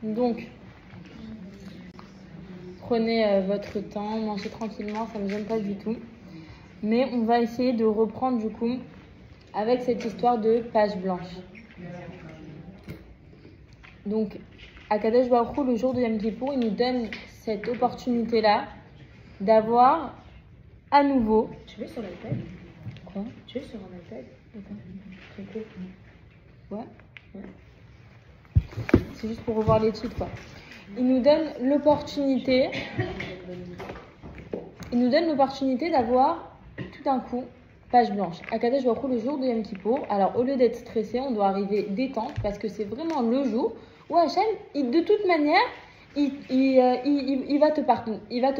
Donc, prenez votre temps, mangez tranquillement, ça ne me gêne pas du tout. Mais on va essayer de reprendre du coup avec cette histoire de page blanche. Donc, Akadosh Baruch Hu, le jour de Yom Kippour, il nous donne cette opportunité-là d'avoir à nouveau... Tu veux sur l'iPad? Quoi? Tu veux sur un iPad? Très cool. Ouais. C'est juste pour revoir les titres, quoi. Il nous donne l'opportunité d'avoir tout d'un coup page blanche. Akadosh Baruch Hu, le jour de Yom Kippour. Alors, au lieu d'être stressé, on doit arriver détente parce que c'est vraiment le jour où Hachem, de toute manière, il va te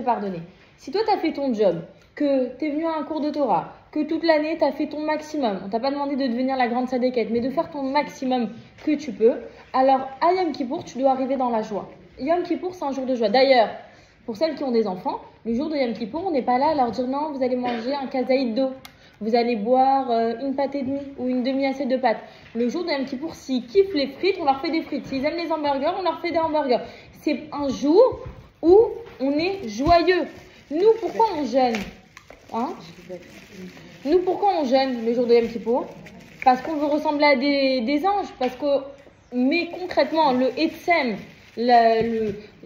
pardonner. Si toi, tu as fait ton job, que tu es venu à un cours de Torah, que toute l'année, tu as fait ton maximum, on t'a pas demandé de devenir la grande sadékette, mais de faire ton maximum que tu peux, alors à Yom Kippour, tu dois arriver dans la joie. Yom Kippour, c'est un jour de joie. D'ailleurs, pour celles qui ont des enfants, le jour de Yom Kippour, on n'est pas là à leur dire non, vous allez manger un kazaïd d'eau. Vous allez boire une pâte et demie ou une demi-assiette de pâte. Le jour de Yom Kippour, s'ils kiffent les frites, on leur fait des frites. S'ils aiment les hamburgers, on leur fait des hamburgers. C'est un jour où on est joyeux. Nous, pourquoi on jeûne? Nous, pourquoi on jeûne le jour de Yom Kippour? Parce qu'on veut ressembler à des anges. Mais concrètement, le Etsem,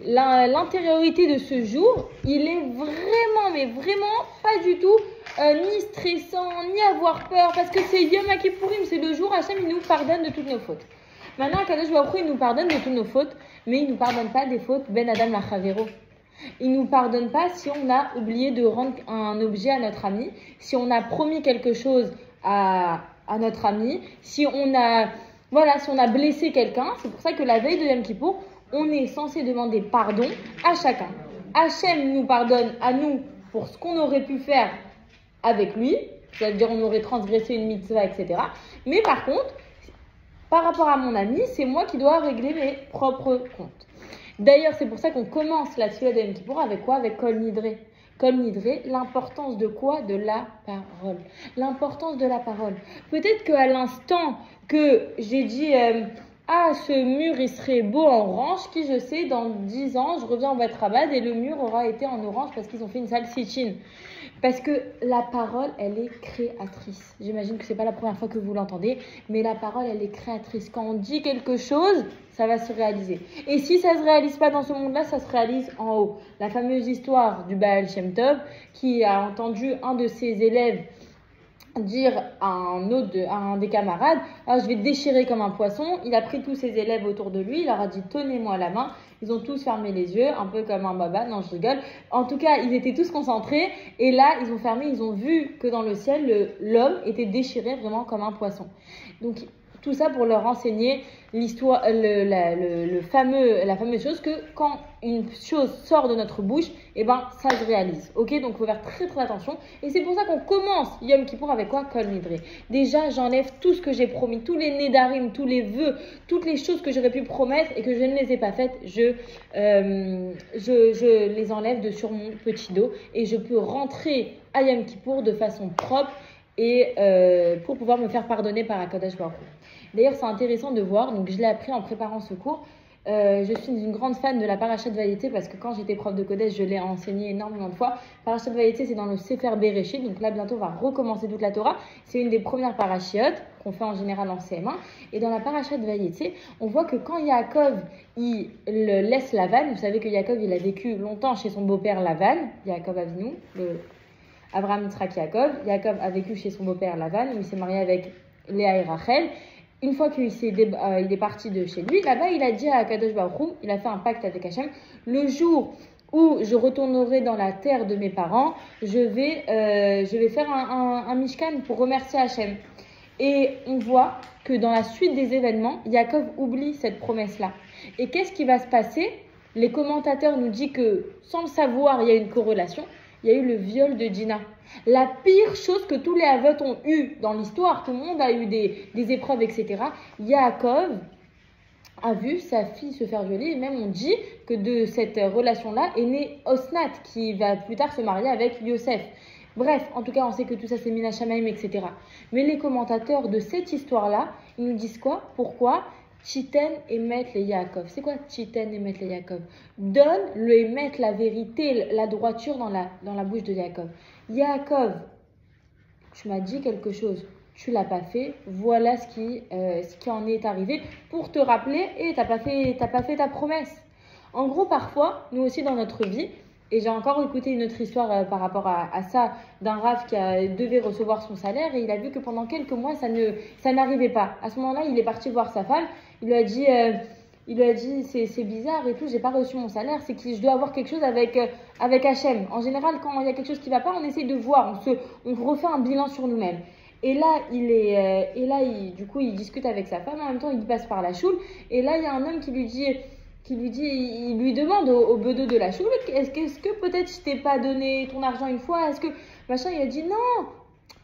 l'intériorité de ce jour, il est vraiment pas du tout ni stressant, ni avoir peur, parce que c'est Yom Kippourim, c'est le jour Hachem, il nous pardonne de toutes nos fautes. Maintenant, Akadosh Baruch Hu, il nous pardonne de toutes nos fautes, mais il nous pardonne pas des fautes Ben Adam Lachavero. Il nous pardonne pas si on a oublié de rendre un objet à notre ami, si on a promis quelque chose à notre ami, si on a blessé quelqu'un. C'est pour ça que la veille de Yom Kippour, on est censé demander pardon à chacun. Hachem nous pardonne à nous pour ce qu'on aurait pu faire avec lui, c'est-à-dire on aurait transgressé une mitzvah, etc. Mais par contre, par rapport à mon ami, c'est moi qui dois régler mes propres comptes. D'ailleurs, c'est pour ça qu'on commence la tefila de Yom Kippour avec quoi? Avec Kol Nidre. Kol Nidre, l'importance de quoi? De la parole. L'importance de la parole. Peut-être qu'à l'instant que j'ai dit ce mur il serait beau en orange, qui je sais, dans 10 ans, je reviens au Bat Rabad et le mur aura été en orange parce qu'ils ont fait une salle sit-in. Parce que la parole, elle est créatrice. J'imagine que c'est pas la première fois que vous l'entendez, mais la parole, elle est créatrice. Quand on dit quelque chose, ça va se réaliser. Et si ça se réalise pas dans ce monde-là, ça se réalise en haut. La fameuse histoire du Baal Shem Tov, qui a entendu un de ses élèves dire à un des camarades, je vais te déchirer comme un poisson. Il a pris tous ses élèves autour de lui, il leur a dit tenez-moi la main. Ils ont tous fermé les yeux, un peu comme un baba. Non, je rigole. En tout cas, ils étaient tous concentrés. Et là, ils ont fermé, ils ont vu que dans le ciel, l'homme était déchiré vraiment comme un poisson. Donc, tout ça pour leur enseigner l'histoire, la fameuse chose que quand une chose sort de notre bouche, ça se réalise. Ok, donc il faut faire très très attention. Et c'est pour ça qu'on commence Yom Kippour avec quoi? Kol Nidre. Déjà, j'enlève tout ce que j'ai promis, tous les nedarim, tous les vœux, toutes les choses que j'aurais pu promettre et que je ne les ai pas faites. Je les enlève de sur mon petit dos et je peux rentrer à Yom Kippour de façon propre et pour pouvoir me faire pardonner par Akadosh Baruch Hu. D'ailleurs, c'est intéressant de voir, donc je l'ai appris en préparant ce cours. Je suis une grande fan de la Parashat Vayetze parce que quand j'étais prof de Kodesh, je l'ai enseigné énormément de fois. Parashat Vayetze, c'est dans le Sefer Bereshit, donc là bientôt on va recommencer toute la Torah. C'est une des premières parachiotes qu'on fait en général en CM1. Et dans la Parashat Vayetze, on voit que quand Yaakov il laisse Lavan, vous savez que Yaakov il a vécu longtemps chez son beau-père Lavan, Yaakov Avinu, Abraham, Yitzhak, Yaakov. Yaakov a vécu chez son beau-père Lavan, où il s'est marié avec Léa et Rachel. Une fois qu'il il est parti de chez lui, là-bas, il a dit à Akadosh Baruch Hu, il a fait un pacte avec Hachem, le jour où je retournerai dans la terre de mes parents, je vais faire un mishkan pour remercier Hachem. Et on voit que dans la suite des événements, Yaakov oublie cette promesse-là. Et qu'est-ce qui va se passer? Les commentateurs nous disent que, sans le savoir, il y a une corrélation. Il y a eu le viol de Dina. La pire chose que tous les Avot ont eu dans l'histoire, tout le monde a eu des épreuves, etc. Yaakov a vu sa fille se faire violer, et même on dit que de cette relation-là est né Osnat, qui va plus tard se marier avec Yosef. Bref, en tout cas, on sait que tout ça c'est Mina Shamaim, etc. Mais les commentateurs de cette histoire-là, ils nous disent quoi? Pourquoi? Chiten et mettre les Yaakov. C'est quoi Chiten et mettre les Yaakov? Donne le et mettre la vérité, la droiture dans la bouche de Yaakov. Yaakov, tu m'as dit quelque chose, tu l'as pas fait, voilà ce qui en est arrivé pour te rappeler et t'as pas fait ta promesse. En gros, parfois, nous aussi dans notre vie, et j'ai encore écouté une autre histoire par rapport à ça d'un Rav qui devait recevoir son salaire et il a vu que pendant quelques mois, ça n'arrivait pas. À ce moment-là, il est parti voir sa femme, il lui a dit c'est bizarre et tout, j'ai pas reçu mon salaire, c'est que je dois avoir quelque chose avec Hachem. En général, quand il y a quelque chose qui va pas, on essaie de voir, on refait un bilan sur nous-mêmes. Et là, du coup, il discute avec sa femme, en même temps, il passe par la choule. Et là, il y a un homme qui lui demande au bedeau de la choule, est-ce que peut-être je t'ai pas donné ton argent une fois? Est-ce que, machin, il a dit non.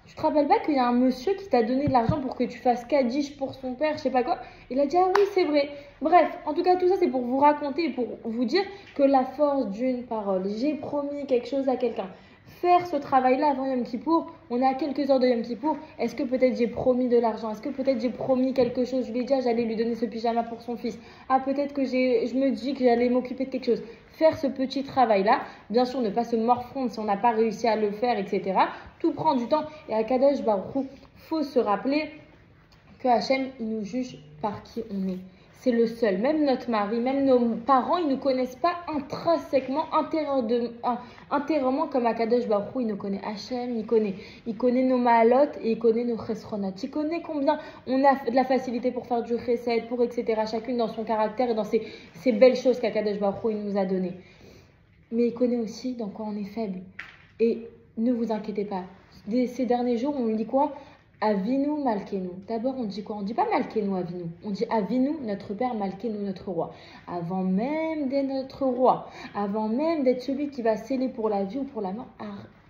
Tu te rappelles pas qu'il y a un monsieur qui t'a donné de l'argent pour que tu fasses Kaddish pour son père, je sais pas quoi? Il a dit ah oui, c'est vrai. Bref, en tout cas, tout ça, c'est pour vous raconter, pour vous dire que la force d'une parole. J'ai promis quelque chose à quelqu'un. Faire ce travail-là avant Yom Kippour, on est à quelques heures de Yom Kippour. Est-ce que peut-être j'ai promis de l'argent? Est-ce que peut-être j'ai promis quelque chose? Je lui ai dit, j'allais lui donner ce pyjama pour son fils. Ah, peut-être que je me dis que j'allais m'occuper de quelque chose. Faire ce petit travail-là, bien sûr, ne pas se morfondre si on n'a pas réussi à le faire, etc. Tout prend du temps. Et à Kadosh Baruch Hu, faut se rappeler que Hachem, il nous juge par qui on est. C'est le seul. Même notre mari, même nos parents, ils ne nous connaissent pas intrinsèquement, intérieurement comme Akadosh Baruch Hu. Il nous connaît Hachem, il connaît nos ma'alot et il connaît nos chesronot. Il connaît combien on a de la facilité pour faire du chesed, pour etc. Chacune dans son caractère et dans ces belles choses qu'Akadosh Baruch Hu il nous a données. Mais il connaît aussi dans quoi on est faible. Et ne vous inquiétez pas. Ces derniers jours, on dit quoi? Avinu Malkenu. D'abord, on dit quoi? On dit pas Malkenu Avinu. On dit Avinu, notre Père, Malkenu, notre roi. Avant même d'être notre roi, avant même d'être celui qui va sceller pour la vie ou pour la mort,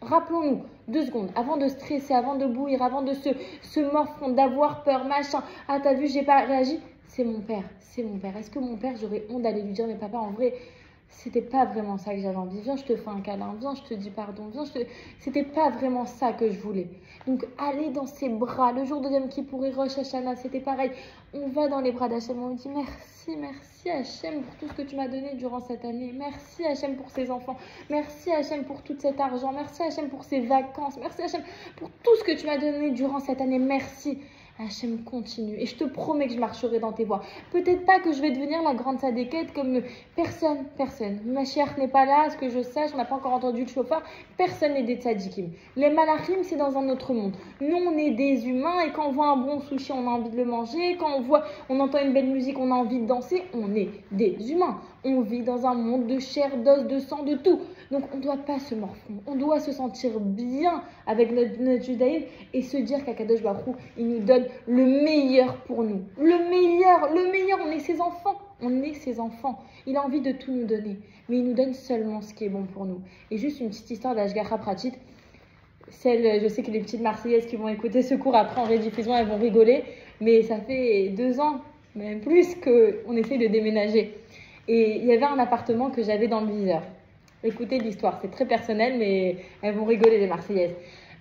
rappelons-nous, 2 secondes, avant de stresser, avant de bouillir, avant de se morfondre, d'avoir peur, machin. Ah, t'as vu, j'ai pas réagi. C'est mon père, c'est mon père. Est-ce que mon père, j'aurais honte d'aller lui dire, mais papa, en vrai, c'était pas vraiment ça que j'avais envie. Viens, je te fais un câlin. Viens, je te dis pardon. Viens, c'était pas vraiment ça que je voulais. Donc, aller dans ses bras. Le jour de Yom Kippour et Rosh Hashanah, c'était pareil. On va dans les bras d'Hachem. On lui dit merci Hachem pour tout ce que tu m'as donné durant cette année. Merci Hachem pour ces enfants. Merci Hachem pour tout cet argent. Merci Hachem pour ces vacances. Merci Hachem pour tout ce que tu m'as donné durant cette année. Merci. Hachem continue et je te promets que je marcherai dans tes voies. Peut-être pas que je vais devenir la grande sadéquette comme personne. Mashiach n'est pas là, à ce que je sache, on n'a pas encore entendu le chauffeur. Personne n'est des tzadikim. Les malachim, c'est dans un autre monde. Nous, on est des humains et quand on voit un bon sushi, on a envie de le manger. Quand on entend une belle musique, on a envie de danser. On est des humains. On vit dans un monde de chair, d'os, de sang, de tout. Donc, on ne doit pas se morfondre. On doit se sentir bien avec notre judaïsme et se dire qu'Akadosh Baruch Hu, il nous donne le meilleur pour nous. Le meilleur. On est ses enfants. Il a envie de tout nous donner. Mais il nous donne seulement ce qui est bon pour nous. Et juste une petite histoire d'Ashgacha Pratit. Je sais que les petites Marseillaises qui vont écouter ce cours après en rediffusion, elles vont rigoler. Mais ça fait 2 ans, même plus, qu'on essaie de déménager. Et il y avait un appartement que j'avais dans le viseur. Écoutez l'histoire, c'est très personnel, mais elles vont rigoler les Marseillaises.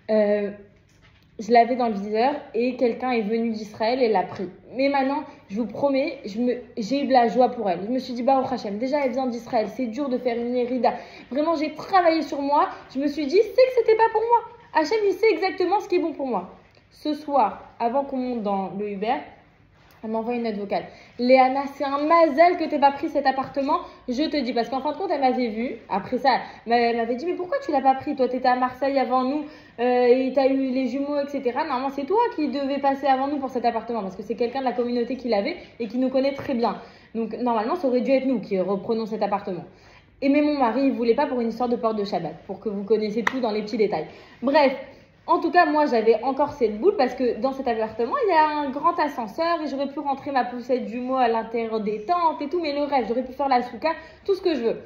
Je l'avais dans le viseur et quelqu'un est venu d'Israël et l'a pris. Mais maintenant, je vous promets, j'ai eu de la joie pour elle. Je me suis dit, Baruch Hashem, déjà elle vient d'Israël, c'est dur de faire une hérida. Vraiment, j'ai travaillé sur moi. Je me suis dit, c'est que c'était pas pour moi. Hashem, il sait exactement ce qui est bon pour moi. Ce soir, avant qu'on monte dans le Uber, elle m'envoie une note vocale. Léana, c'est un mazal que t'aies pas pris cet appartement. Je te dis, parce qu'en fin de compte, elle m'avait vue. Après ça, elle m'avait dit, mais pourquoi tu l'as pas pris? Toi, t'étais à Marseille avant nous et t'as eu les jumeaux, etc. Normalement, c'est toi qui devais passer avant nous pour cet appartement parce que c'est quelqu'un de la communauté qui l'avait et qui nous connaît très bien. Donc, normalement, ça aurait dû être nous qui reprenons cet appartement. Mais mon mari, il voulait pas pour une histoire de porte de Shabbat, pour que vous connaissiez tout dans les petits détails. Bref. En tout cas, moi, j'avais encore cette boule parce que dans cet appartement, il y a un grand ascenseur et j'aurais pu rentrer ma poussette jumeau à l'intérieur des tentes et tout, mais le rêve, j'aurais pu faire la souka, tout ce que je veux.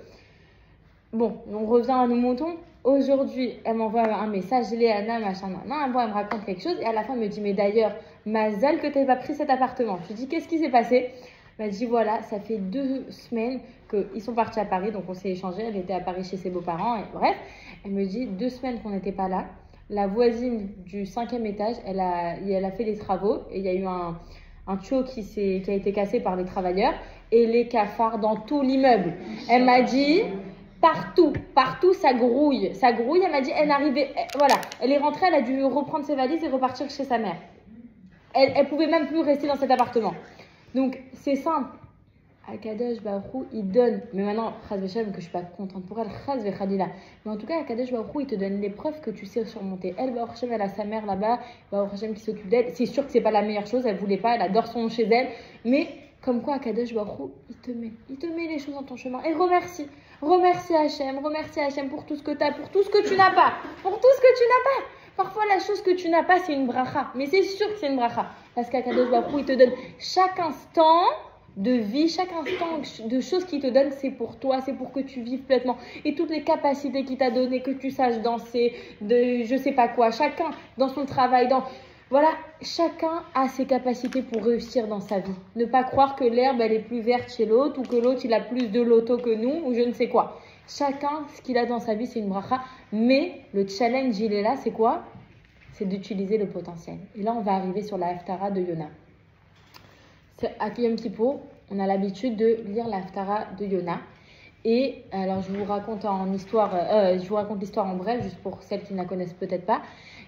Bon, on revient à nos moutons. Aujourd'hui, elle m'envoie un message, Léana, machin, nan. Bon, elle me raconte quelque chose et à la fin, elle me dit, mais d'ailleurs, mazal que tu n'aies pas pris cet appartement. Je lui dis, qu'est-ce qui s'est passé? Elle m'a dit, voilà, ça fait 2 semaines qu'ils sont partis à Paris, donc on s'est échangé. Elle était à Paris chez ses beaux-parents et bref, elle me dit, 2 semaines qu'on n'était pas là. La voisine du 5e étage, elle a fait des travaux et il y a eu un tuyau qui a été cassé par les travailleurs et les cafards dans tout l'immeuble. Elle m'a dit, partout, ça grouille. Elle m'a dit, elle est rentrée, elle a dû reprendre ses valises et repartir chez sa mère. Elle pouvait même plus rester dans cet appartement. Donc, c'est simple. Akadosh Baruch Hu, il donne. Mais maintenant, Chaz Veshem, que je suis pas contente pour elle, Chaz Vechadila. Mais en tout cas, Akadosh Baruch Hu, il te donne les preuves que tu sais surmonter. Elle, Baruch Hashem, elle a sa mère là-bas, Baruch Hashem qui s'occupe d'elle. C'est sûr que c'est pas la meilleure chose, elle voulait pas, elle adore son nom chez elle. Mais comme quoi, Akadosh Baruch Hu, il te met les choses dans ton chemin. Et remercie Hashem pour tout ce que tu as, pour tout ce que tu n'as pas. Parfois, la chose que tu n'as pas, c'est une bracha. Mais c'est sûr que c'est une bracha. Parce qu'Akadosh Baruch Hu, il te donne chaque instant de vie, chaque instant de choses qu'il te donne, c'est pour toi, c'est pour que tu vives pleinement. Et toutes les capacités qu'il t'a données, que tu saches danser, de je sais pas quoi, chacun dans son travail, voilà, chacun a ses capacités pour réussir dans sa vie. Ne pas croire que l'herbe, elle est plus verte chez l'autre, ou que l'autre, il a plus de loto que nous, ou je ne sais quoi. Chacun, ce qu'il a dans sa vie, c'est une bracha. Mais le challenge, il est là, c'est quoi? C'est d'utiliser le potentiel. Et là, on va arriver sur la Haftara de Yona. À Yom Kippour, on a l'habitude de lire la Haftara de Yona. Et alors, je vous raconte l'histoire en bref, juste pour celles qui ne la connaissent peut-être pas.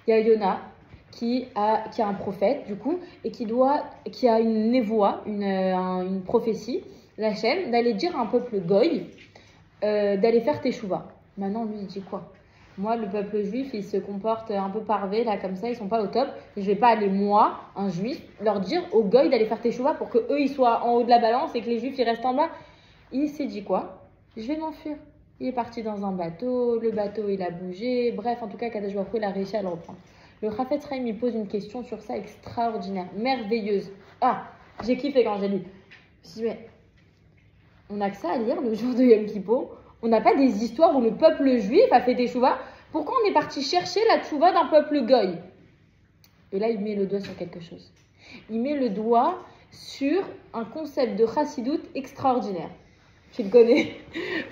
Il y a Yona qui a un prophète, du coup, et qui a une névoie, une prophétie, l'Hachem, d'aller dire à un peuple goy, d'aller faire teshuva. Maintenant, lui, il dit quoi? Moi, le peuple juif, il se comporte un peu parvé, là, comme ça, ils sont pas au top. Je vais pas aller, moi, un juif, leur dire aux goy d'aller faire teshuva pour que eux ils soient en haut de la balance et que les juifs, ils restent en bas. Il s'est dit quoi? Je vais m'enfuir. Il est parti dans un bateau, le bateau, il a bougé. Bref, en tout cas, Kadosh Baruch Hu, il a réussi à le reprendre. Le Chafetz Chaim, il pose une question sur ça extraordinaire, merveilleuse. Ah, j'ai kiffé quand j'ai lu. Je me suis dit, mais on n'a que ça à lire le jour de Yom Kippour. On n'a pas des histoires où le peuple juif a fait teshuva. Pourquoi on est parti chercher la teshuva d'un peuple goy? Et là, il met le doigt sur quelque chose. Il met le doigt sur un concept de chassidut extraordinaire. Tu le connais?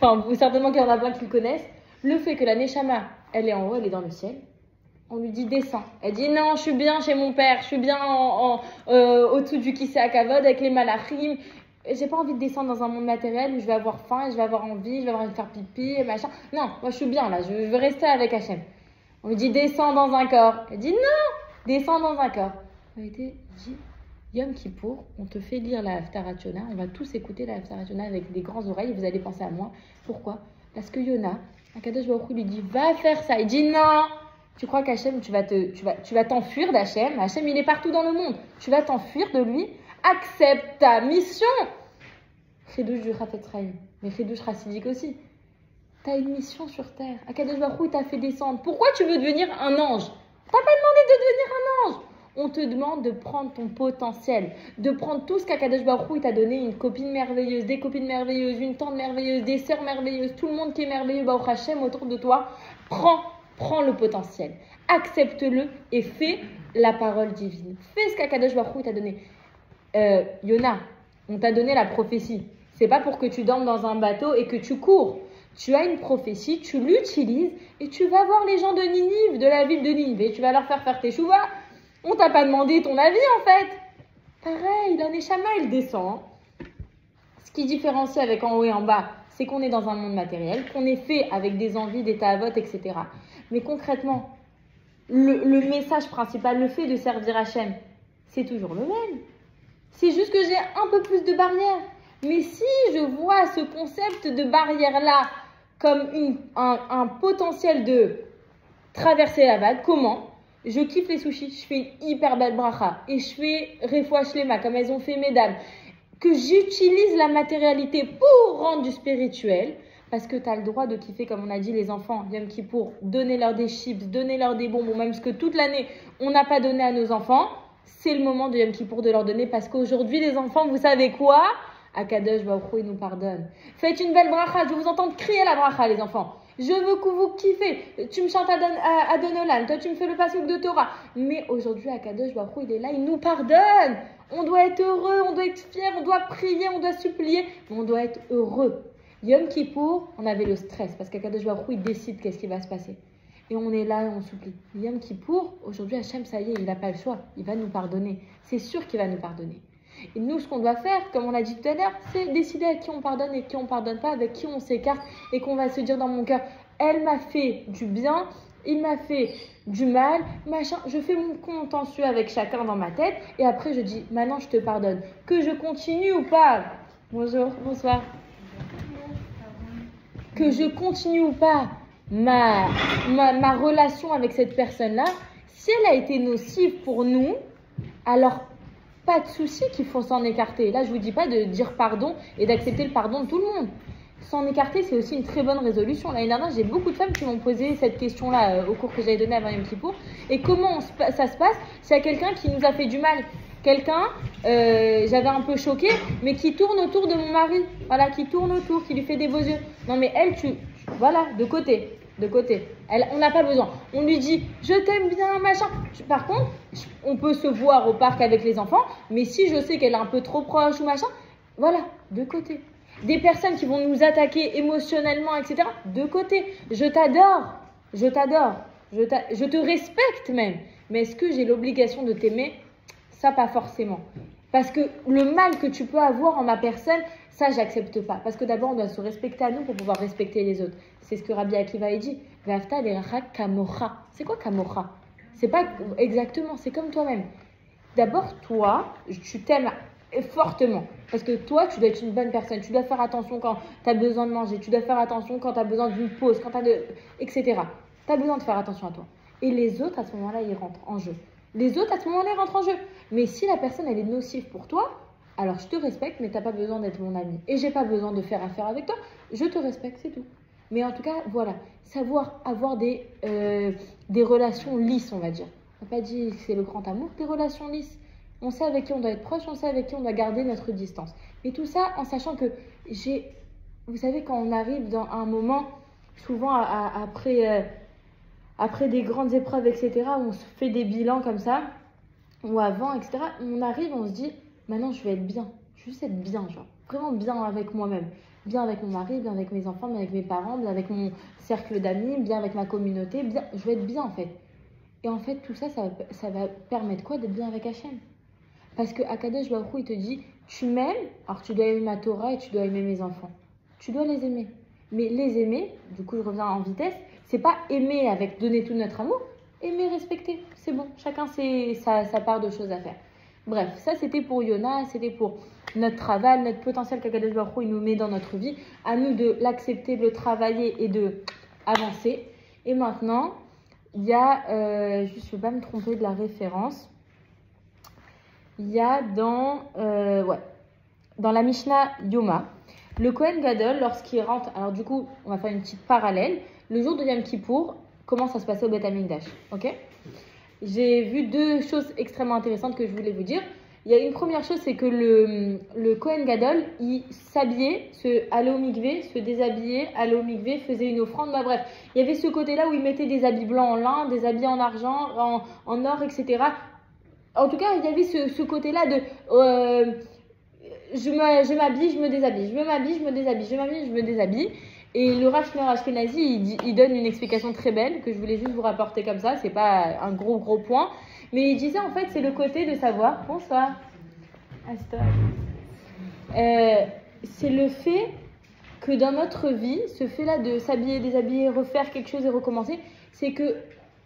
Enfin, certainement qu'il y en a plein qui le connaissent. Le fait que la Neshama, elle est en haut, elle est dans le ciel. On lui dit descends. Elle dit non, je suis bien chez mon père, je suis bien au-dessous du Kisei HaKavod avec les malachim. J'ai pas envie de descendre dans un monde matériel où je vais avoir faim, et je vais avoir envie, je vais avoir envie de faire pipi et machin. Non, moi je suis bien là, je veux rester avec Hachem. On lui dit descends dans un corps. Elle dit non, descends dans un corps. En réalité, il dit Yom Kippour, on te fait lire la Haftarah Yona, on va tous écouter la Haftarah Yona avec des grandes oreilles et vous allez penser à moi. Pourquoi? Parce que Yona, Akadosh Baruch Hu lui dit va faire ça. Il dit non. Tu crois qu'Hachem, tu vas t'enfuir d'Hachem? Hachem, il est partout dans le monde. Tu vas t'enfuir de lui. Accepte ta mission. Chidouche du Chafetz Chaim, mais chidouche chassidique aussi. Tu as une mission sur terre. Akadosh Baruch Hu t'a fait descendre. Pourquoi tu veux devenir un ange? T'as pas demandé de devenir un ange. On te demande de prendre ton potentiel, de prendre tout ce qu'Akadosh Baruch Hu t'a donné, une copine merveilleuse, des copines merveilleuses, une tante merveilleuse, des sœurs merveilleuses, tout le monde qui est merveilleux, Baruch Hashem autour de toi. Prends le potentiel, accepte-le et fais la parole divine. Fais ce qu'Akadosh Baruch Hu t'a donné. Yona, on t'a donné la prophétie. C'est pas pour que tu dormes dans un bateau et que tu cours. Tu as une prophétie, tu l'utilises et tu vas voir les gens de Ninive, de la ville de Ninive, et tu vas leur faire teshuva. On t'a pas demandé ton avis en fait. Pareil, la Neshama, il descend. Ce qui différencie avec en haut et en bas, c'est qu'on est dans un monde matériel, qu'on est fait avec des envies, des ta'avot, etc. Mais concrètement, le message principal, le fait de servir Hachem, c'est toujours le même. C'est juste que j'ai un peu plus de barrières. Mais si je vois ce concept de barrière-là comme un potentiel de traverser la vague, comment? Je kiffe les sushis, je fais une hyper belle bracha et je fais refoua shlema comme elles ont fait mesdames. Que j'utilise la matérialité pour rendre du spirituel, parce que tu as le droit de kiffer, comme on a dit, les enfants, Yom Kippour, donnez-leur des chips, donnez-leur des bonbons, même ce que toute l'année, on n'a pas donné à nos enfants. C'est le moment de Yom Kippour de leur donner, parce qu'aujourd'hui, les enfants, vous savez quoi? Akadosh Baruch Hu, il nous pardonne. Faites une belle bracha, je veux vous entendre crier la bracha, les enfants. Je veux que vous kiffez. Tu me chantes à Donolan, toi tu me fais le passouk de Torah. Mais aujourd'hui, Akadosh Baruch Hu, il est là, il nous pardonne. On doit être heureux, on doit être fier, on doit prier, on doit supplier, mais on doit être heureux. Yom Kippour, on avait le stress, parce qu'Akadosh Baruch Hu, il décide qu'est-ce qui va se passer. Et on est là et on supplie. Yom Kippour, aujourd'hui, Hachem, ça y est, il n'a pas le choix. Il va nous pardonner. C'est sûr qu'il va nous pardonner. Et nous, ce qu'on doit faire, comme on l'a dit tout à l'heure, c'est décider à qui on pardonne et qui on pardonne pas, avec qui on s'écarte et qu'on va se dire dans mon cœur, elle m'a fait du bien, il m'a fait du mal, machin. Je fais mon contentieux avec chacun dans ma tête et après je dis, maintenant je te pardonne. Que je continue ou pas? Bonjour, bonsoir. Que je continue ou pas ma relation avec cette personne-là, si elle a été nocive pour nous, alors pas de souci qu'il faut s'en écarter. Là, je vous dis pas de dire pardon et d'accepter le pardon de tout le monde. S'en écarter, c'est aussi une très bonne résolution. L'année dernière, j'ai beaucoup de femmes qui m'ont posé cette question-là au cours que j'avais donné avant Yom Kippour. Et comment ça se passe s'il y a quelqu'un qui nous a fait du mal? Quelqu'un, j'avais un peu choqué, mais qui tourne autour de mon mari. Voilà, qui tourne autour, qui lui fait des beaux yeux. Non, mais elle, voilà, de côté. On n'a pas besoin. On lui dit, je t'aime bien, machin. Par contre, on peut se voir au parc avec les enfants, mais si je sais qu'elle est un peu trop proche ou machin, voilà, de côté. Des personnes qui vont nous attaquer émotionnellement, etc., de côté. Je t'adore. Je te respecte même. Mais est-ce que j'ai l'obligation de t'aimer? Ça, pas forcément. Parce que le mal que tu peux avoir en ma personne, ça, j'accepte pas. Parce que d'abord, on doit se respecter à nous pour pouvoir respecter les autres. C'est ce que Rabbi Akiva a dit. Vafta l'eracha kamocha. C'est quoi kamocha? C'est pas exactement, c'est comme toi-même. D'abord, toi, tu t'aimes fortement. Parce que toi, tu dois être une bonne personne. Tu dois faire attention quand tu as besoin de manger. Tu dois faire attention quand tu as besoin d'une pause, etc. Tu as besoin de faire attention à toi. Et les autres, à ce moment-là, ils rentrent en jeu. Les autres, à ce moment-là, ils rentrent en jeu. Mais si la personne, elle est nocive pour toi, alors je te respecte, mais tu n'as pas besoin d'être mon ami. Et j'ai pas besoin de faire affaire avec toi. Je te respecte, c'est tout. Mais en tout cas, voilà. Savoir avoir des relations lisses, on va dire. On n'a pas dit que c'est le grand amour, des relations lisses. On sait avec qui on doit être proche, on sait avec qui on doit garder notre distance. Mais tout ça en sachant que vous savez, quand on arrive dans un moment, souvent après des grandes épreuves, etc., où on se fait des bilans comme ça, ou avant, etc., on arrive, on se dit, maintenant je vais être bien. Je vais juste être bien, genre. Vraiment bien avec moi-même. Bien avec mon mari, bien avec mes enfants, bien avec mes parents, bien avec mon cercle d'amis, bien avec ma communauté. Bien, je vais être bien en fait. Et en fait, tout ça, ça va permettre quoi? D'être bien avec Hachem. Parce que Akadosh Baruch Hu, il te dit, tu m'aimes, alors tu dois aimer ma Torah et tu dois aimer mes enfants. Tu dois les aimer. Mais les aimer, du coup je reviens en vitesse, c'est pas aimer avec donner tout notre amour, aimer, respecter. C'est bon, chacun sa part de choses à faire. Bref, ça c'était pour Yona, c'était pour notre travail, notre potentiel qu'Akadosh Baruch Hu, il nous met dans notre vie. À nous de l'accepter, de le travailler et de avancer. Et maintenant, il y a, je ne vais pas me tromper de la référence, il y a dans la Mishnah Yoma, le Kohen Gadol, lorsqu'il rentre, alors du coup, on va faire une petite parallèle, le jour de Yom Kippour, comment ça se passait au Beth Amikdash, ok? J'ai vu deux choses extrêmement intéressantes que je voulais vous dire. Il y a une première chose, c'est que le Kohen Gadol, il s'habillait, allait au mikvé, se déshabillait, allait au mikvé, faisait une offrande. Bah, bref, il y avait ce côté-là où il mettait des habits blancs en lin, des habits en argent, en or, etc. En tout cas, il y avait ce côté-là de je m'habille, je me déshabille, je m'habille, je me déshabille, je m'habille, je me déshabille. Et le Rav Shlomo Ashkenazi, il donne une explication très belle que je voulais juste vous rapporter comme ça. C'est pas un gros point, mais il disait en fait c'est le côté de savoir. Bonsoir. C'est le fait que dans notre vie, ce fait-là de s'habiller, déshabiller, refaire quelque chose et recommencer, c'est que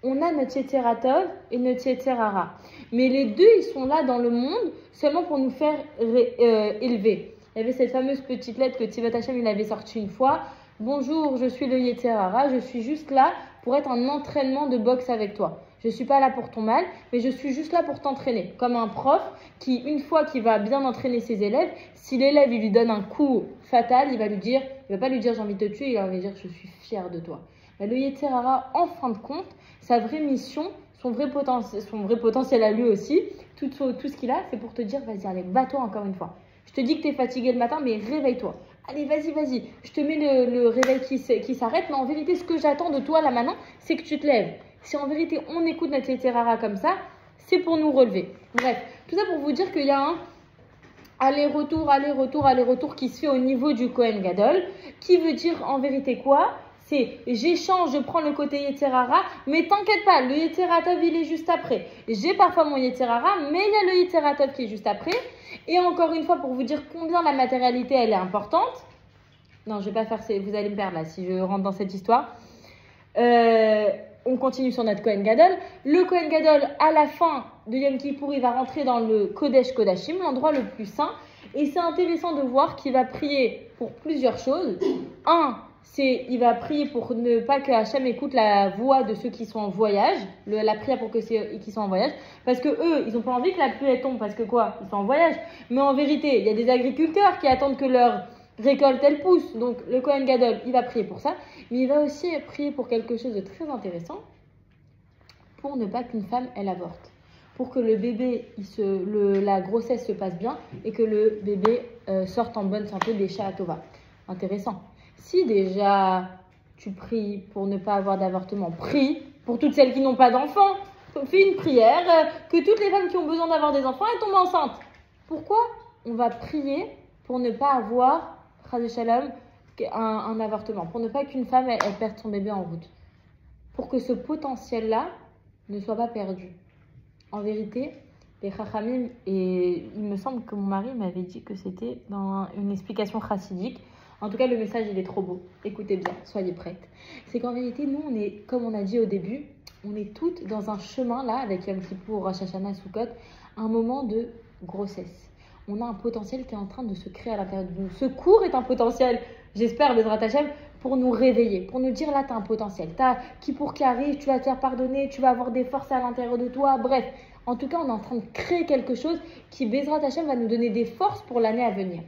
on a notre Yetzer Tov et notre Yetzer Hara. Mais les deux, ils sont là dans le monde seulement pour nous faire élever. Il y avait cette fameuse petite lettre que Tzivat Hashem il avait sortie une fois. Bonjour, je suis le Yetzer Hara, je suis juste là pour être un entraînement de boxe avec toi. Je ne suis pas là pour ton mal, mais je suis juste là pour t'entraîner. Comme un prof qui, une fois qu'il va bien entraîner ses élèves, si l'élève il lui donne un coup fatal, il va pas lui dire j'ai envie de te tuer, il va lui dire je suis fier de toi. Mais le Yetzer Hara, en fin de compte, sa vraie mission, son vrai potentiel à lui aussi, tout ce qu'il a, c'est pour te dire vas-y, allez, bats-toi encore une fois. Je te dis que tu es fatigué le matin, mais réveille-toi. Allez, vas-y. Je te mets le réveil qui s'arrête, mais en vérité, ce que j'attends de toi là maintenant, c'est que tu te lèves. Si en vérité, on écoute notre Yetzer Hara comme ça, c'est pour nous relever. Bref, tout ça pour vous dire qu'il y a un aller-retour qui se fait au niveau du Kohen Gadol, qui veut dire en vérité quoi? C'est j'échange, je prends le côté Yetzer Hara, mais t'inquiète pas, le Yetzer Tov il est juste après. J'ai parfois mon Yetzer Hara, mais il y a le Yetzer Tov qui est juste après. Et encore une fois, pour vous dire combien la matérialité, elle est importante. Non, je vais pas faire, vous allez me perdre là si je rentre dans cette histoire. On continue sur notre Kohen Gadol. Le Kohen Gadol, à la fin de Yom Kippour, il va rentrer dans le Kodesh Kodashim, l'endroit le plus saint. Et c'est intéressant de voir qu'il va prier pour plusieurs choses. Il va prier pour ne pas que Hachem écoute la voix de ceux qui sont en voyage, la prière pour que ceux qui sont en voyage, parce que eux, ils n'ont pas envie que la pluie elle tombe, parce que quoi, ils sont en voyage. Mais en vérité, il y a des agriculteurs qui attendent que leur récolte elle pousse. Donc le Kohen Gadol, il va prier pour ça, mais il va aussi prier pour quelque chose de très intéressant, pour ne pas qu'une femme elle avorte, pour que le bébé, la grossesse se passe bien et que le bébé sorte en bonne santé des Sha'at Tova. Intéressant. Si déjà tu pries pour ne pas avoir d'avortement, prie pour toutes celles qui n'ont pas d'enfants. Fais une prière que toutes les femmes qui ont besoin d'avoir des enfants, elles tombent enceintes. Pourquoi on va prier pour ne pas avoir, Chas Shalom, un avortement, pour ne pas qu'une femme elle perde son bébé en route, pour que ce potentiel-là ne soit pas perdu. En vérité, les Chachamim, et il me semble que mon mari m'avait dit que c'était dans une explication chassidique. En tout cas, le message, il est trop beau. Écoutez bien, soyez prêtes. C'est qu'en vérité, nous, on est, comme on a dit au début, on est toutes dans un chemin, là, avec Yom Kippour, Rosh Hashanah, Sukkot, un moment de grossesse. On a un potentiel qui est en train de se créer à l'intérieur de nous. Ce cours est un potentiel, j'espère, Bezrat Hashem, pour nous réveiller, pour nous dire, là, tu as un potentiel. Tu as Kippour qui arrive, tu vas te faire pardonner, tu vas avoir des forces à l'intérieur de toi, bref. En tout cas, on est en train de créer quelque chose qui, Bezrat Hashem, va nous donner des forces pour l'année à venir.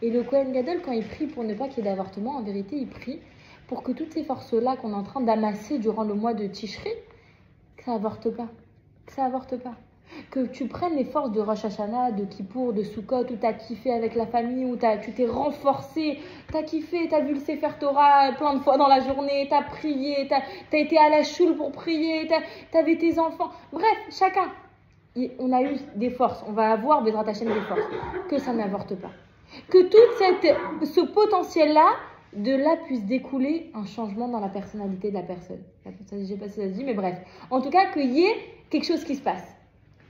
Et le Kohen Gadol, quand il prie pour ne pas qu'il y ait d'avortement, en vérité, il prie pour que toutes ces forces-là qu'on est en train d'amasser durant le mois de Tishri, que ça avorte pas. Que ça avorte pas. Que tu prennes les forces de Rosh Hashanah, de Kippour, de Sukkot, où tu as kiffé avec la famille, où tu t'es renforcé, tu as kiffé, tu as vu le Sefer Torah plein de fois dans la journée, tu as prié, tu as été à la choule pour prier, tu avais tes enfants. Bref, chacun. On a eu des forces. On va avoir, Bezrat Hashem, des forces. Que ça n'avorte pas. Que tout ce potentiel-là, de là puisse découler un changement dans la personnalité de la personne. Je ne sais pas si ça se dit, mais bref. En tout cas, qu'il y ait quelque chose qui se passe.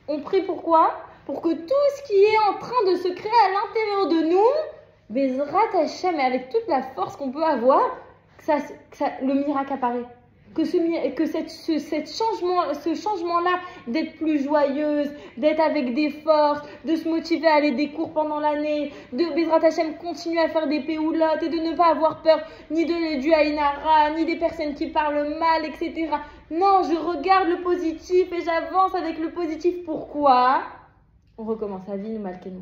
On prie pourquoi? Pour que tout ce qui est en train de se créer à l'intérieur de nous, Bezrat Hashem, et avec toute la force qu'on peut avoir, le miracle apparaît. Que ce changement-là, d'être plus joyeuse, d'être avec des forces, de se motiver à aller des cours pendant l'année, de Bezrat Hashem continuer à faire des péoulottes et de ne pas avoir peur ni du Aïnara, ni des personnes qui parlent mal, etc. Non, je regarde le positif et j'avance avec le positif. Pourquoi? On recommence. Avinu Malkeinu.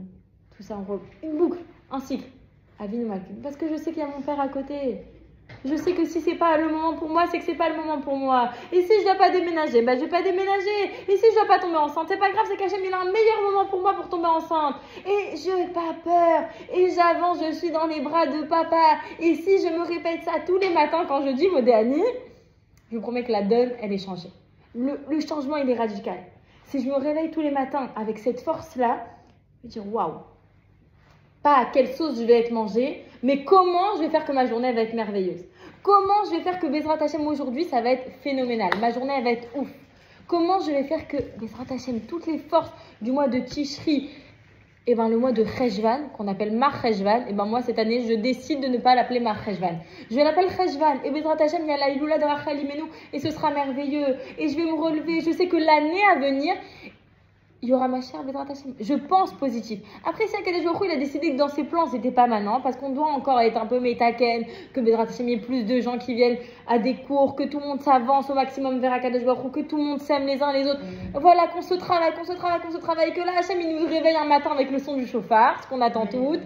Tout ça, une boucle, un cycle. Avinu Malkeinu. Parce que je sais qu'il y a mon père à côté. Je sais que si c'est pas le moment pour moi, c'est que c'est pas le moment pour moi. Et si je dois pas déménager, je vais pas déménager. Et si je dois pas tomber enceinte, c'est pas grave, c'est qu'Hachem il a un meilleur moment pour moi pour tomber enceinte. Et je n'ai pas peur. Et j'avance, je suis dans les bras de papa. Et si je me répète ça tous les matins quand je dis Modéani, je vous promets que la donne, elle est changée. Le changement, il est radical. Si je me réveille tous les matins avec cette force-là, je vais dire waouh. Pas à quelle sauce je vais être mangée, mais comment je vais faire que ma journée va être merveilleuse. Comment je vais faire que Bezrat Hashem aujourd'hui, ça va être phénoménal. Ma journée, elle va être ouf. Comment je vais faire que Bezrat Hashem, toutes les forces du mois de Tishri, et le mois de Cheshvan, qu'on appelle Mar Cheshvan, moi cette année, je décide de ne pas l'appeler Mar Cheshvan. Je vais l'appeler Cheshvan, et Bezrat Hashem, il y a la Iloula de Rachel Imenu, et ce sera merveilleux, et je vais me relever. Je sais que l'année à venir, il y aura ma chère Bezrat Hashem. Je pense positif. Après, si Akadosh Baruch Hu, il a décidé que dans ses plans, c'était pas maintenant, parce qu'on doit encore être un peu métaken, que Bezrat Hashem, il y ait plus de gens qui viennent à des cours, que tout le monde s'avance au maximum vers Akadosh Baruch Hu, que tout le monde s'aime les uns les autres. Voilà, qu'on se travaille, que là, Hashem, il nous réveille un matin avec le son du chauffard, ce qu'on attend toutes.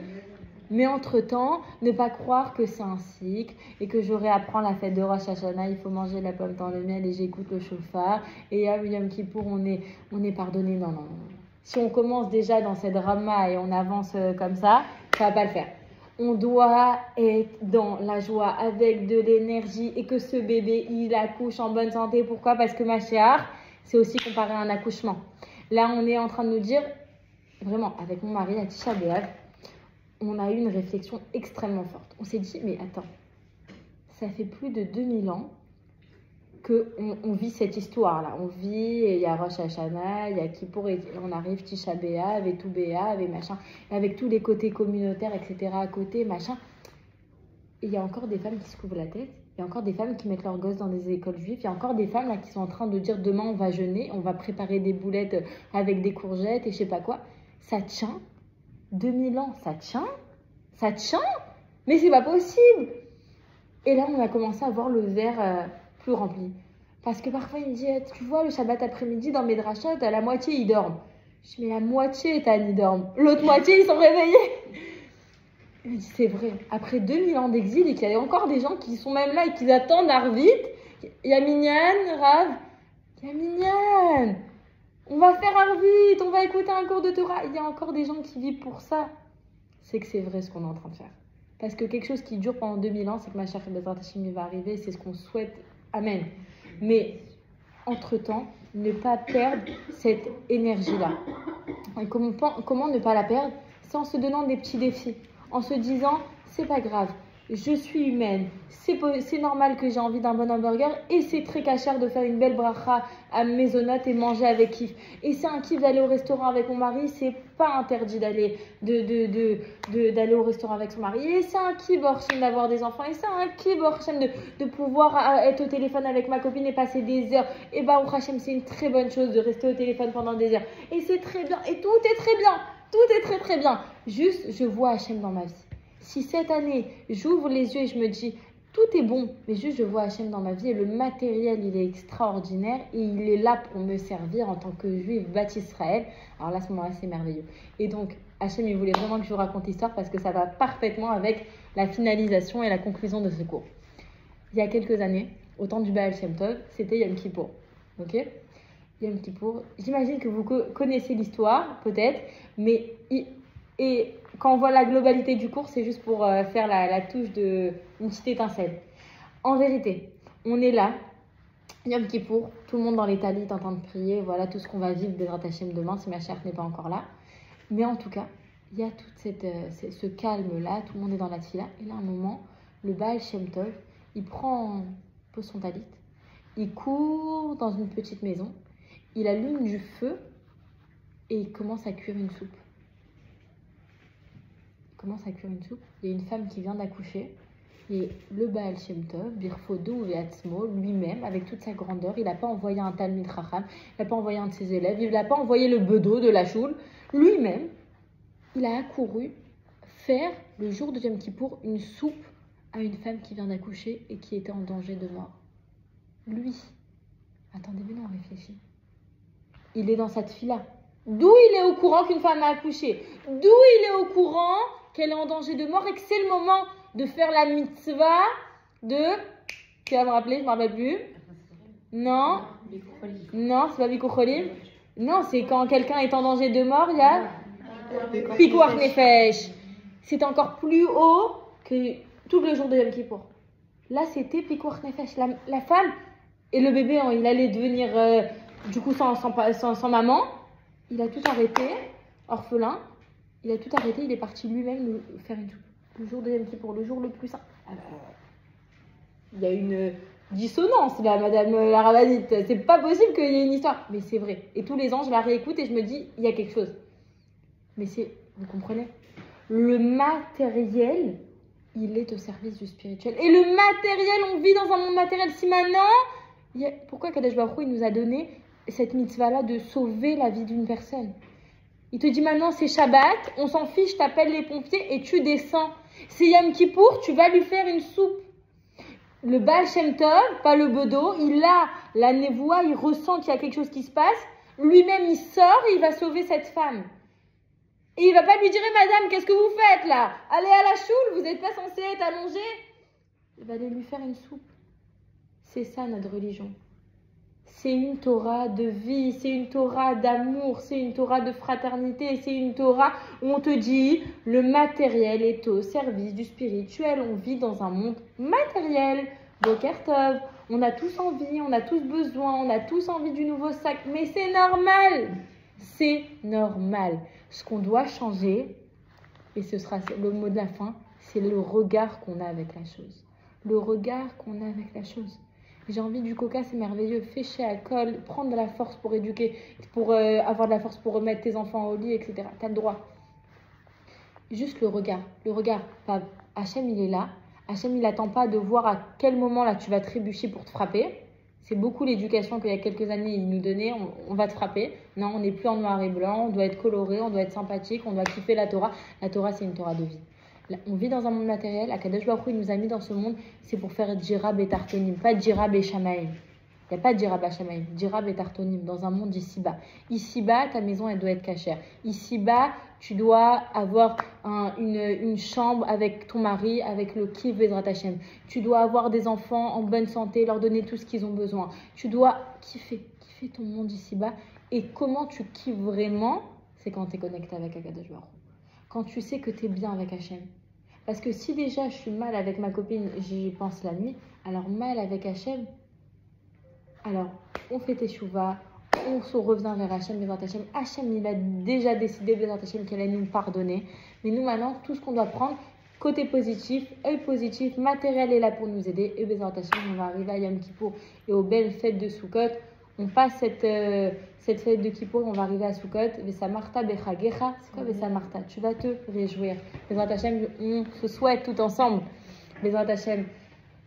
Mais entre-temps, ne pas croire que c'est un cycle et que j'aurai à prendre la fête de Rosh Hashanah, il faut manger la pomme dans le miel et j'écoute le chauffard. Et à Yom Kippour, on est pardonné. Non. Si on commence déjà dans cette drama et on avance comme ça va pas le faire. On doit être dans la joie avec de l'énergie et que ce bébé, il accouche en bonne santé. Pourquoi? Parce que ma chère, c'est aussi comparé à un accouchement. Là, on est en train de nous dire, vraiment, avec mon mari, à Tisha B'Av, on a eu une réflexion extrêmement forte. On s'est dit, mais attends, ça fait plus de 2000 ans qu'on vit cette histoire-là. On vit, il y a Rosh Hashanah, il y a Kippour, et on arrive Tisha B'Av et tout B'Av et machin, avec tous les côtés communautaires, etc. à côté, machin. Et il y a encore des femmes qui se couvrent la tête, il y a encore des femmes qui mettent leurs gosses dans des écoles juives, il y a encore des femmes là qui sont en train de dire demain on va jeûner, on va préparer des boulettes avec des courgettes et je sais pas quoi. Ça tient 2000 ans, ça tient, mais c'est pas possible. Et là, on a commencé à voir le verre plus rempli. Parce que parfois, il me dit, tu vois, le Shabbat après-midi, dans mes drachot, à la moitié, ils dorment. Je dis, mais la moitié, ils dorment. L'autre moitié, ils sont réveillés. Il me dit, c'est vrai. Après 2000 ans d'exil, et qu'il y a encore des gens qui sont même là et qui attendent Arvit. Il y a Minyan, Rav. Il y a Minyan. On va faire Arvit, on va écouter un cours de Torah. Il y a encore des gens qui vivent pour ça. C'est que c'est vrai ce qu'on est en train de faire. Parce que quelque chose qui dure pendant 2000 ans, c'est que ma chère Bezrat Hashem va arriver, c'est ce qu'on souhaite. Amen. Mais, entre-temps, ne pas perdre cette énergie-là. Et comment ne pas la perdre? C'est en se donnant des petits défis. En se disant, c'est pas grave, je suis humaine, c'est normal que j'ai envie d'un bon hamburger et c'est très cachère de faire une belle bracha à maisonnette et manger avec kiff. Et c'est un kiff d'aller au restaurant avec mon mari, c'est pas interdit d'aller d'aller au restaurant avec son mari. Et c'est un kiff Borchem d'avoir des enfants et c'est un kiff Borchem de pouvoir être au téléphone avec ma copine et passer des heures. Et bah au Hachem, c'est une très bonne chose de rester au téléphone pendant des heures. Et c'est très bien, et tout est très bien. Tout est très très bien. Juste, je vois Hachem dans ma vie. Si cette année, j'ouvre les yeux et je me dis, tout est bon, mais juste je vois Hachem dans ma vie et le matériel, il est extraordinaire et il est là pour me servir en tant que juif bâti Israël. Alors là, à ce moment-là, c'est merveilleux. Et donc, Hachem, il voulait vraiment que je vous raconte l'histoire parce que ça va parfaitement avec la finalisation et la conclusion de ce cours. Il y a quelques années, au temps du Baal Shem Tov, c'était Yom Kippour. Ok ? Yom Kippour. J'imagine que vous connaissez l'histoire, peut-être, mais et quand on voit la globalité du cours, c'est juste pour faire la touche de une petite étincelle. En vérité, on est là, Yom Kippour, tout le monde dans les talis est en train de prier, voilà tout ce qu'on va vivre Bezrat Hashem demain, si ma chère n'est pas encore là. Mais en tout cas, il y a tout ce calme-là, tout le monde est dans la tfila, et là, à un moment, le Baal Shem Tov, il pose son talit, il court dans une petite maison, il allume du feu et il commence à cuire une soupe. Il y a une femme qui vient d'accoucher et le Baal Shem Tov, Birfodo Veatzmo, lui-même, avec toute sa grandeur, il n'a pas envoyé un Talmid Chacham, il n'a pas envoyé un de ses élèves, il n'a pas envoyé le bedeau de la choule. Lui-même, il a accouru faire, le jour de Yom Kippour, une soupe à une femme qui vient d'accoucher et qui était en danger de mort. Lui, attendez, mais non, réfléchis. Il est dans cette fille-là. D'où il est au courant qu'une femme a accouché. D'où il est au courant qu'elle est en danger de mort et que c'est le moment de faire la mitzvah de... Tu vas me rappeler, je ne me rappelle plus. Non. Non, c'est pas Bikuch Cholim. Non, c'est quand quelqu'un est en danger de mort, il y a Pikuach Nefesh. C'est encore plus haut que tout le jour de Yom Kippour. Là, c'était Pikuach Nefesh. La femme et le bébé, il allait devenir... du coup, sans maman, il a tout arrêté, orphelin, il a tout arrêté, il est parti lui-même faire une soupe. Le jour de Yom Kippour, le jour le plus saint. Il y a une dissonance là, madame la rabbinite. C'est pas possible qu'il y ait une histoire. Mais c'est vrai. Et tous les ans, je la réécoute et je me dis, il y a quelque chose. Mais vous comprenez ? Le matériel, il est au service du spirituel. Et le matériel, on vit dans un monde matériel. Si maintenant... Pourquoi Kadosh Baruch Hu, il nous a donné cette mitzvah-là de sauver la vie d'une personne? Il te dit maintenant c'est Shabbat, on s'en fiche, t'appelles les pompiers et tu descends. C'est Yom Kippour, tu vas lui faire une soupe. Le Baal Shem Tov, pas le bedeau, il a la névoie, il ressent qu'il y a quelque chose qui se passe. Lui-même, il sort et il va sauver cette femme. Et il va pas lui dire, madame, qu'est-ce que vous faites là? Allez à la choule, vous n'êtes pas censé être allongé. Il va aller lui faire une soupe. C'est ça notre religion. C'est une Torah de vie, c'est une Torah d'amour, c'est une Torah de fraternité, c'est une Torah où on te dit le matériel est au service du spirituel. On vit dans un monde matériel. Boker Tov, on a tous envie, on a tous besoin, on a tous envie du nouveau sac, mais c'est normal. C'est normal. Ce qu'on doit changer, et ce sera le mot de la fin, c'est le regard qu'on a avec la chose. Le regard qu'on a avec la chose. J'ai envie du coca, c'est merveilleux. Fais chez Alcool, prendre de la force pour éduquer, pour avoir de la force pour remettre tes enfants au lit, etc. Tu as le droit. Juste le regard. Pas, Hachem, il est là. Hachem, il n'attend pas de voir à quel moment là tu vas trébucher pour te frapper. C'est beaucoup l'éducation qu'il y a quelques années, il nous donnait, on va te frapper. Non, on n'est plus en noir et blanc, on doit être coloré, on doit être sympathique, on doit kiffer la Torah. La Torah, c'est une Torah de vie. Là, on vit dans un monde matériel, Akadosh Baruch Hu, il nous a mis dans ce monde, c'est pour faire djirab et tartonim, pas djirab et shamaim. Il n'y a pas de djirab et shamaim, djirab et tartonim, dans un monde ici-bas. Ici-bas, ta maison, elle doit être cachère. Ici-bas, tu dois avoir une chambre avec ton mari, avec le kiv Bezrat Hashem. Tu dois avoir des enfants en bonne santé, leur donner tout ce qu'ils ont besoin. Tu dois kiffer ton monde ici-bas. Et comment tu kiffes vraiment, c'est quand tu es connecté avec Akadosh Baruch Hu. Quand tu sais que tu es bien avec Hashem. Parce que si déjà je suis mal avec ma copine, j'y pense la nuit, alors mal avec Hashem, alors on fait teshuva, on se revient vers Hashem, Bezrat Hashem. Hashem, il a déjà décidé, Bezrat Hashem, qu'elle allait nous pardonner. Mais nous, maintenant, tout ce qu'on doit prendre, côté positif, œil positif, matériel est là pour nous aider. Et Bezrat Hashem, on va arriver à Yom Kippour et aux belles fêtes de Sukkot. On passe cette fête de Kippour, on va arriver à Sukkot. Vesamarta bechagecha. C'est quoi Vesamarta? Tu vas te réjouir. Bezrat Hashem, on se souhaite tout ensemble. Bezrat Hashem.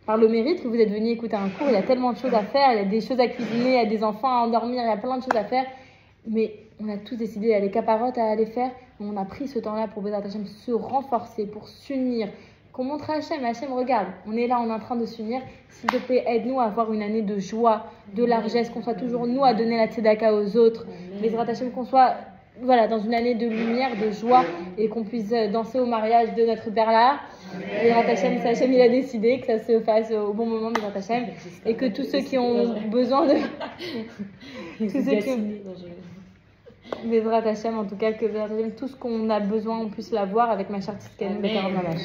Par le mérite que vous êtes venu écouter un cours, il y a tellement de choses à faire, il y a des choses à cuisiner, il y a des enfants à endormir, il y a plein de choses à faire. Mais on a tous décidé, il y a les caparottes à aller faire. On a pris ce temps-là pour Bezrat Hashem se renforcer, pour s'unir. Qu'on montre à Hashem, regarde, on est là, on est en train de s'unir. S'il te plaît, aide-nous à avoir une année de joie, de largesse, qu'on soit toujours nous à donner la tzedaka aux autres. Bezrat Hashem, qu'on soit dans une année de lumière, de joie, et qu'on puisse danser au mariage de notre père là. Bezrat Hashem, Hashem, il a décidé que ça se fasse au bon moment, Bezrat Hashem, et que tous ceux qui ont besoin de... Bezrat Hashem, en tout cas, que Bezrat Hashem, tout ce qu'on a besoin, on puisse l'avoir avec ma chère Tzidkenu Bekaram Mamash.